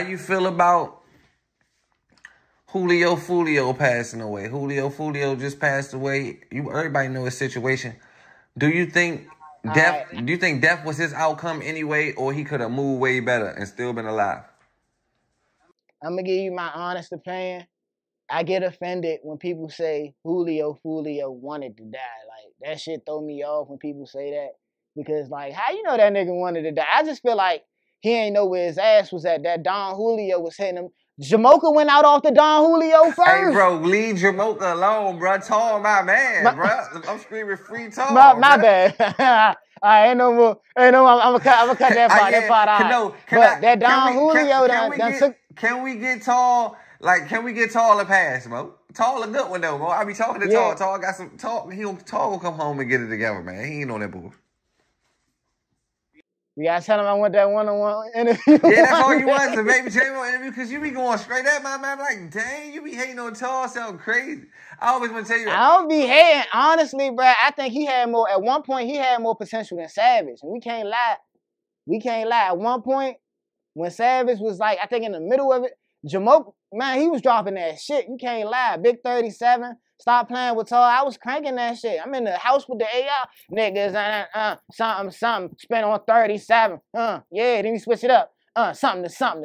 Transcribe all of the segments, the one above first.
you feel about Julio Foolio passing away? Julio Foolio just passed away. Everybody know his situation. Do you think death was his outcome anyway, or he could have moved way better and still been alive? I'm gonna give you my honest opinion. I get offended when people say Julio Foolio wanted to die. Like, that shit throw me off when people say that. Because, like, how you know that nigga wanted to die? I just feel like he ain't know where his ass was at. That Don Julio was hitting him. Jamocha went out off the Don Julio first. Hey, bro, leave Jamocha alone, bro. Tall, my man, bro. I'm screaming free Tall. My bad. I ain't no more. I'm gonna cut that part out. That Don Julio done took. Can we get Tall? Like, can we get Tall a pass, bro? Tall a good one though, bro. I be talking to Tall. Tall got some talk. Tall will come home and get it together, man. He ain't on that bull. You gotta tell him I want that one-on-one interview. Yeah, that's all you want, the Baby J-Mo interview, because you be going straight at my man. Like, dang, you be hating on Tall, sound crazy. I always want to tell you. I don't be hating. Honestly, bro, I think he had more, at one point, he had more potential than Savage. And we can't lie. At one point, when Savage was like, I think in the middle of it, Jamocha, man, he was dropping that shit. You can't lie. Big 37, stop playing with Tall. I was cranking that shit. I'm in the house with the AR. Niggas, something, spent on 37. Yeah, then we switch it up. Something to something.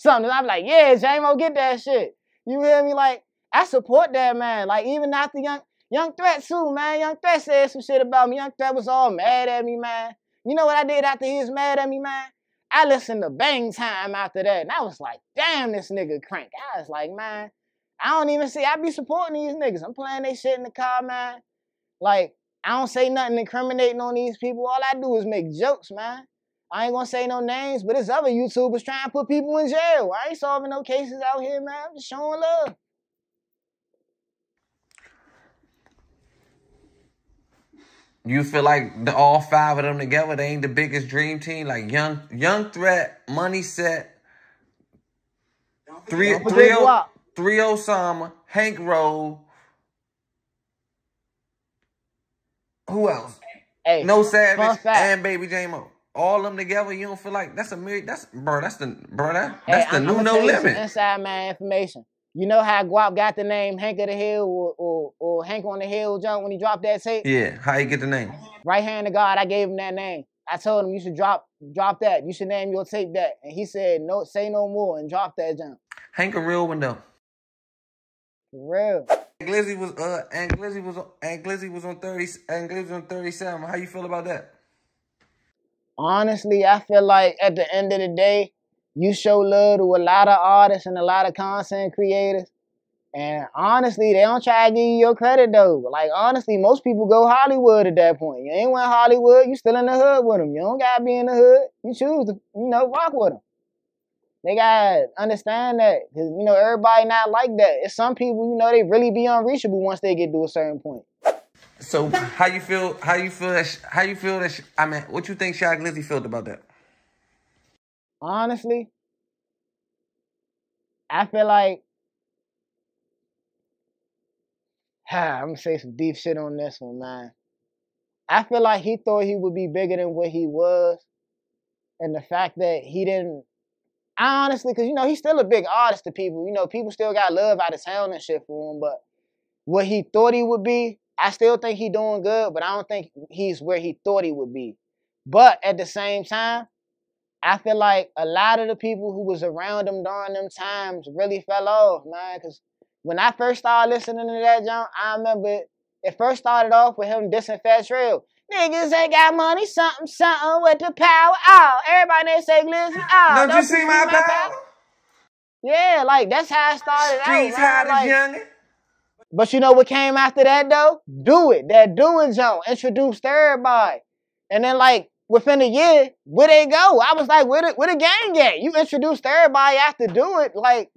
I'm like, yeah, J-Mo, get that shit. You hear me? Like, I support that, man. Like, even after Young Threat too, man. Young Threat said some shit about me. Young Threat was all mad at me, man. You know what I did after he was mad at me, man? I listened to Bang Time after that, and I was like, damn, this nigga crank. I was like, man, I don't even see, I be supporting these niggas. I'm playing they shit in the car, man. Like, I don't say nothing incriminating on these people. All I do is make jokes, man. I ain't gonna say no names, but there's other YouTubers trying to put people in jail. I ain't solving no cases out here, man. I'm just showing love. You feel like all five of them together, they ain't the biggest dream team? Like Young Threat, Money Set, 3 Osama, Hank Roll. Who else? Hey, No Savage and Baby J-Mo. All them together, you don't feel like that's the new No Limit. Inside man information. You know how Guap got the name Hank of the Hill or Hank on the Hill jump when he dropped that tape? Yeah, how you get the name? Right hand to God, I gave him that name. I told him you should drop that. You should name your tape that. And he said, no, say no more and drop that jump. Hank a real one though. For real. Ant Glizzy was on 30. Ant Glizzy was on 37. How you feel about that? Honestly, I feel like at the end of the day, you show love to a lot of artists and a lot of content creators. And honestly, they don't try to give you your credit, though. Like, honestly, most people go Hollywood at that point. You ain't went Hollywood, you still in the hood with them. You don't got to be in the hood. You choose to, rock with them. They got to understand that. Because, everybody not like that. It's some people, they really be unreachable once they get to a certain point. So, what you think Shy Glizzy felt about that? Honestly, I feel like, I'm going to say some deep shit on this one, man. I feel like he thought he would be bigger than what he was. And the fact that he didn't, honestly, because, he's still a big artist to people. People still got love out of town and shit for him. But what he thought he would be, I still think he doing good, but I don't think he's where he thought he would be. But at the same time, I feel like a lot of the people who was around him during them times really fell off, man. Because when I first started listening to that jump, I remember it first started off with him dissing Fat Trail. Niggas ain't got money, something with the power. Oh, everybody they say Glizzy. Oh, don't you see my power? Yeah, like that's how it started Streets out. Streets youngin'. But you know what came after that though? Do It. That doing jump introduced everybody. And then like within a year, where they go? I was like, where the gang at? You introduced everybody after Do It. Like,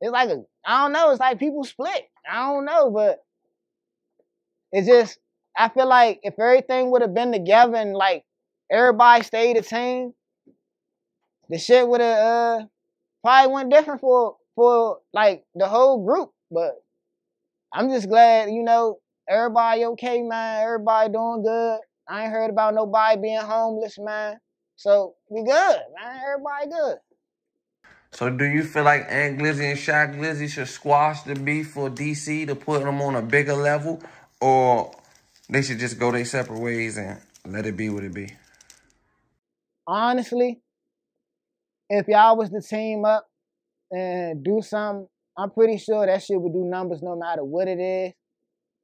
it's like, I don't know. It's like people split. I don't know, but it's just, I feel like if everything would have been together and like everybody stayed a team, the shit would have probably went different for like the whole group. But I'm just glad, everybody okay, man. Everybody doing good. I ain't heard about nobody being homeless, man. So we good, man. Everybody good. So do you feel like Ant Glizzy and Shaq Glizzy should squash the beef for DC to put them on a bigger level, or they should just go their separate ways and let it be what it be? Honestly, if y'all was to team up and do something, I'm pretty sure that shit would do numbers no matter what it is.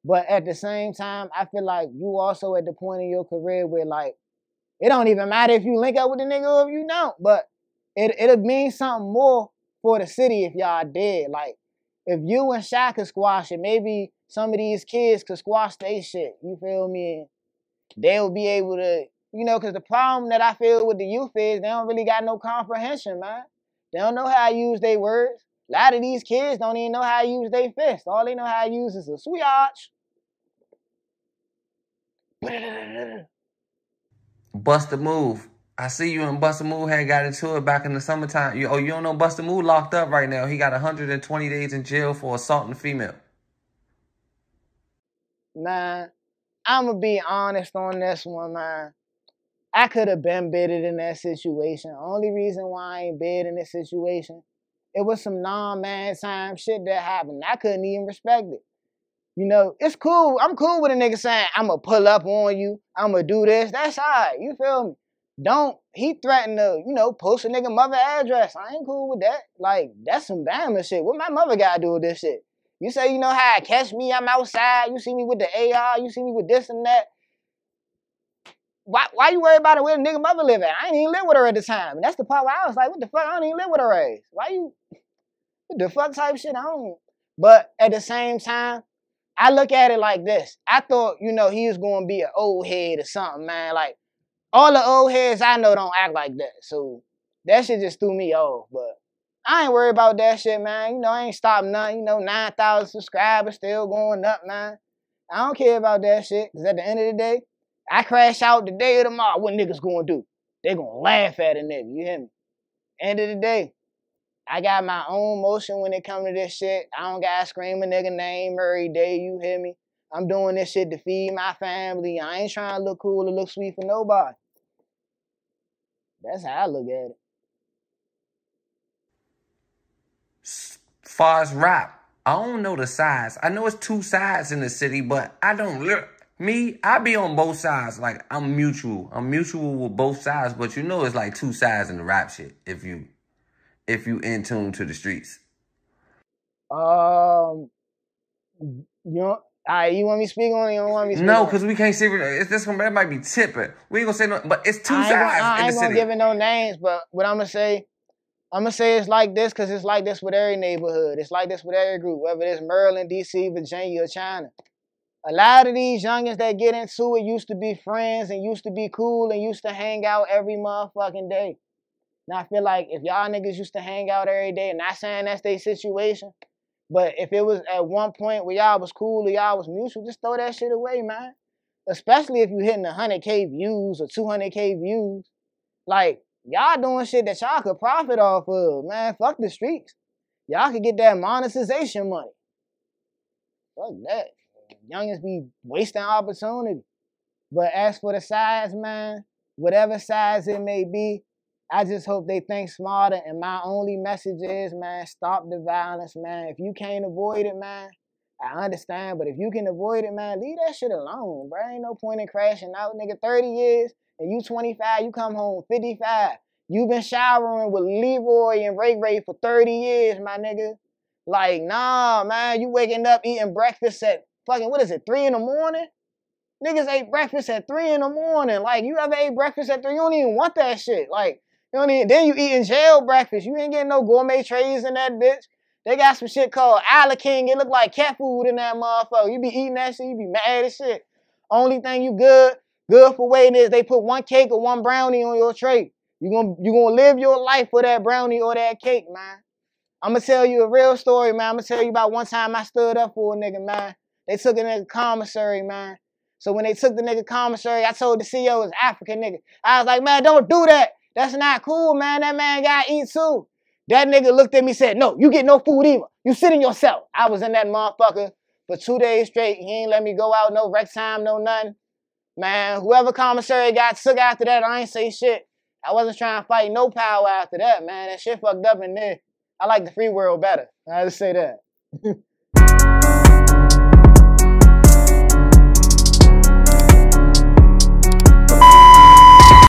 But at the same time, I feel like you also at the point in your career where like it don't even matter if you link up with the nigga or if you don't, but it'll mean something more for the city if y'all did. Like if you and Shaq could squash it, maybe some of these kids could squash their shit. You feel me? They'll be able to, because the problem that I feel with the youth is they don't really got no comprehension, man. They don't know how to use their words. A lot of these kids don't even know how to use their fists. All they know how to use is a switch. Bust a Move. I see you and Bust a Move had got into it back in the summertime. You don't know Bust a Move locked up right now. He got 120 days in jail for assaulting a female. Man, I'm going to be honest on this one, man. I could have been bidded in that situation. Only reason why I ain't bid in this situation, it was some non-man time shit that happened. I couldn't even respect it. It's cool. I'm cool with a nigga saying, I'm going to pull up on you. I'm going to do this. That's all right. You feel me? He threatened to, post a nigga mother address. I ain't cool with that. Like, that's some Bama shit. What my mother got to do with this shit? You say you know how to catch me. I'm outside. You see me with the AR. You see me with this and that. Why you worry about it where the nigga mother live at? I ain't even live with her at the time. And that's the part where I was like, what the fuck? I don't even live with her ass. What the fuck type shit? I don't. But at the same time, I look at it like this. I thought, he was going to be an old head or something, man. Like, all the old heads I know don't act like that. So, that shit just threw me off. But I ain't worried about that shit, man. I ain't stopped nothing. 9,000 subscribers still going up, man. I don't care about that shit. Because at the end of the day, I crash out today or tomorrow. What niggas going to do? They going to laugh at a nigga. You hear me? End of the day, I got my own motion when it comes to this shit. I don't gotta scream a nigga name every day, you hear me? I'm doing this shit to feed my family. I ain't trying to look cool or look sweet for nobody. That's how I look at it. Far as rap, I don't know the sides. I know it's two sides in the city, but I don't look. Me, I be on both sides. Like, I'm mutual. I'm mutual with both sides, but it's like two sides in the rap shit if you in tune to the streets. You want me to speak on it? You don't want me to speak No, on because we can't see it. That might be tipping. We ain't gonna say no, but it's two sides in the city. I ain't gonna give it no names, but what I'm gonna say it's like this because it's like this with every neighborhood. It's like this with every group, whether it's Maryland, DC, Virginia, or China. A lot of these youngins that get into it used to be friends and used to be cool and used to hang out every motherfucking day. Now, I feel like if y'all niggas used to hang out every day, not saying that's their situation, but if it was at one point where y'all was cool or y'all was mutual, just throw that shit away, man. Especially if you hitting 100K views or 200K views. Like, y'all doing shit that y'all could profit off of, man. Fuck the streets. Y'all could get that monetization money. Fuck that. Youngins be wasting opportunity. But as for the size, man, whatever size it may be, I just hope they think smarter. And my only message is, man, stop the violence, man. If you can't avoid it, man, I understand. But if you can avoid it, man, leave that shit alone, bro. Ain't no point in crashing out, nigga. 30 years and you 25, you come home 55. You been showering with Leroy and Ray Ray for 30 years, my nigga. Like, nah, man, you waking up eating breakfast at fucking, 3 in the morning? Niggas ate breakfast at 3 in the morning. Like, you ever ate breakfast at 3? You don't even want that shit. Like, then you eating jail breakfast. You ain't getting no gourmet trays in that bitch. They got some shit called Isla King. It look like cat food in that motherfucker. You be eating that shit, you be mad as shit. Only thing you good for waiting is they put one cake or one brownie on your tray. You gonna live your life for that brownie or that cake, man. I'm gonna tell you a real story, man. I'm gonna tell you about one time I stood up for a nigga, man. They took a nigga commissary, man. So when they took the nigga commissary, I told the CEO it was African nigga. I was like, man, don't do that. That's not cool, man. That man gotta eat too. That nigga looked at me and said, no, you get no food either. You sit in yourself. I was in that motherfucker for 2 days straight. He ain't let me go out, no rec time, no nothing. Man, whoever commissary got took after that, I ain't say shit. I wasn't trying to fight no power after that, man. That shit fucked up in there. I like the free world better. I just say that.